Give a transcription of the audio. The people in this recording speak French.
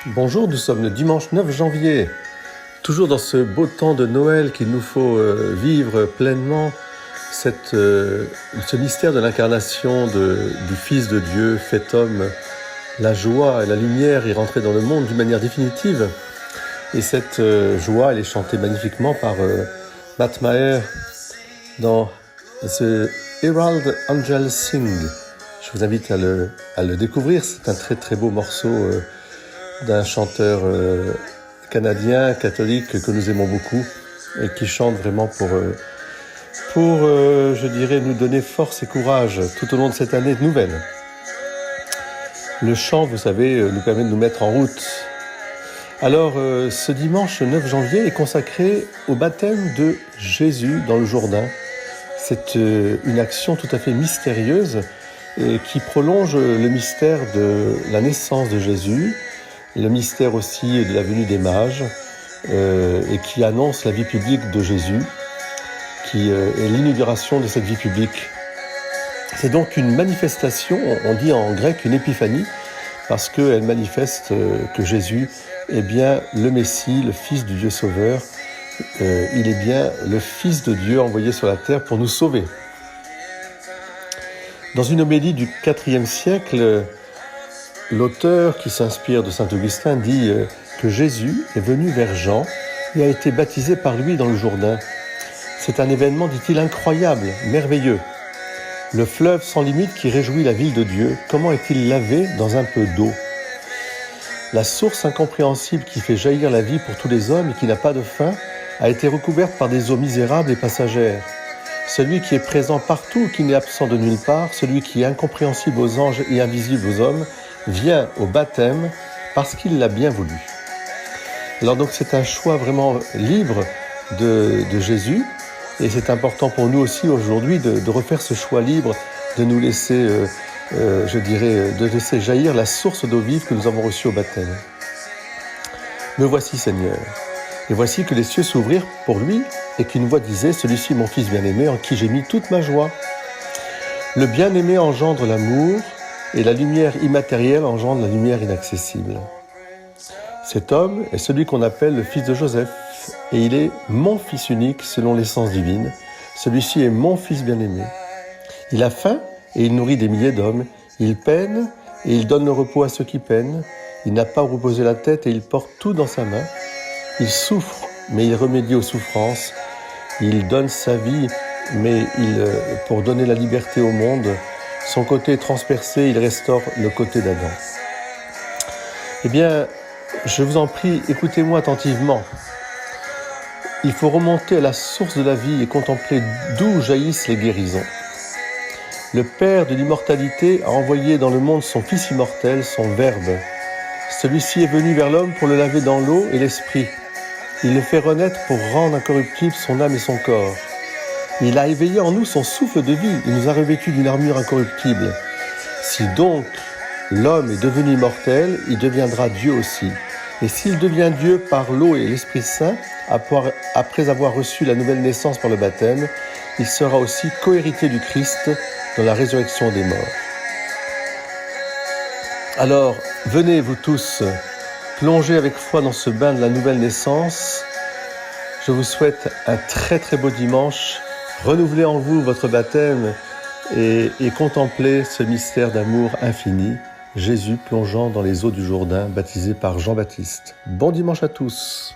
Bonjour, nous sommes le dimanche 9 janvier, toujours dans ce beau temps de Noël qu'il nous faut vivre pleinement, ce mystère de l'incarnation du Fils de Dieu, fait homme, la joie et la lumière est rentrée dans le monde d'une manière définitive. Et cette joie, elle est chantée magnifiquement par Matt Maher dans The Herald Angels Sing. Je vous invite à le découvrir, c'est un très très beau morceau d'un chanteur canadien, catholique, que nous aimons beaucoup et qui chante vraiment pour je dirais, nous donner force et courage tout au long de cette année nouvelle. Le chant, vous savez, nous permet de nous mettre en route. Alors, ce dimanche 9 janvier est consacré au baptême de Jésus dans le Jourdain. C'est une action tout à fait mystérieuse et qui prolonge le mystère de la naissance de Jésus, le mystère aussi de la venue des mages, et qui annonce la vie publique de Jésus, qui est l'inauguration de cette vie publique. C'est donc une manifestation, on dit en grec une épiphanie, parce qu'elle manifeste que Jésus est bien le Messie, le Fils du Dieu Sauveur. Il est bien le Fils de Dieu envoyé sur la terre pour nous sauver. Dans une homélie du IVe siècle, l'auteur qui s'inspire de saint Augustin dit que Jésus est venu vers Jean et a été baptisé par lui dans le Jourdain. C'est un événement, dit-il, incroyable, merveilleux. Le fleuve sans limite qui réjouit la ville de Dieu, comment est-il lavé dans un peu d'eau ? La source incompréhensible qui fait jaillir la vie pour tous les hommes et qui n'a pas de fin a été recouverte par des eaux misérables et passagères. Celui qui est présent partout, qui n'est absent de nulle part, celui qui est incompréhensible aux anges et invisible aux hommes, vient au baptême parce qu'il l'a bien voulu. Alors donc c'est un choix vraiment libre de Jésus, et c'est important pour nous aussi aujourd'hui de refaire ce choix libre, de nous laisser, de laisser jaillir la source d'eau vive que nous avons reçue au baptême. Me voici Seigneur, et voici que les cieux s'ouvrirent pour lui, et qu'une voix disait, celui-ci est mon fils bien-aimé, en qui j'ai mis toute ma joie. Le bien-aimé engendre l'amour, et la lumière immatérielle engendre la lumière inaccessible. Cet homme est celui qu'on appelle le fils de Joseph, et il est mon fils unique selon l'essence divine. Celui-ci est mon fils bien-aimé. Il a faim et il nourrit des milliers d'hommes. Il peine et il donne le repos à ceux qui peinent. Il n'a pas reposé la tête et il porte tout dans sa main. Il souffre, mais il remédie aux souffrances. Il donne sa vie, mais pour donner la liberté au monde. Son côté transpercé, il restaure le côté d'Adam. Eh bien, je vous en prie, écoutez-moi attentivement. Il faut remonter à la source de la vie et contempler d'où jaillissent les guérisons. Le Père de l'immortalité a envoyé dans le monde son Fils immortel, son Verbe. Celui-ci est venu vers l'homme pour le laver dans l'eau et l'esprit. Il le fait renaître pour rendre incorruptible son âme et son corps. Il a éveillé en nous son souffle de vie. Il nous a revêtus d'une armure incorruptible. Si donc l'homme est devenu immortel, il deviendra Dieu aussi. Et s'il devient Dieu par l'eau et l'Esprit Saint, après avoir reçu la nouvelle naissance par le baptême, il sera aussi co-héritier du Christ dans la résurrection des morts. Alors, venez vous tous, plongez avec foi dans ce bain de la nouvelle naissance. Je vous souhaite un très très beau dimanche. Renouvelez en vous votre baptême et contemplez ce mystère d'amour infini. Jésus plongeant dans les eaux du Jourdain, baptisé par Jean-Baptiste. Bon dimanche à tous.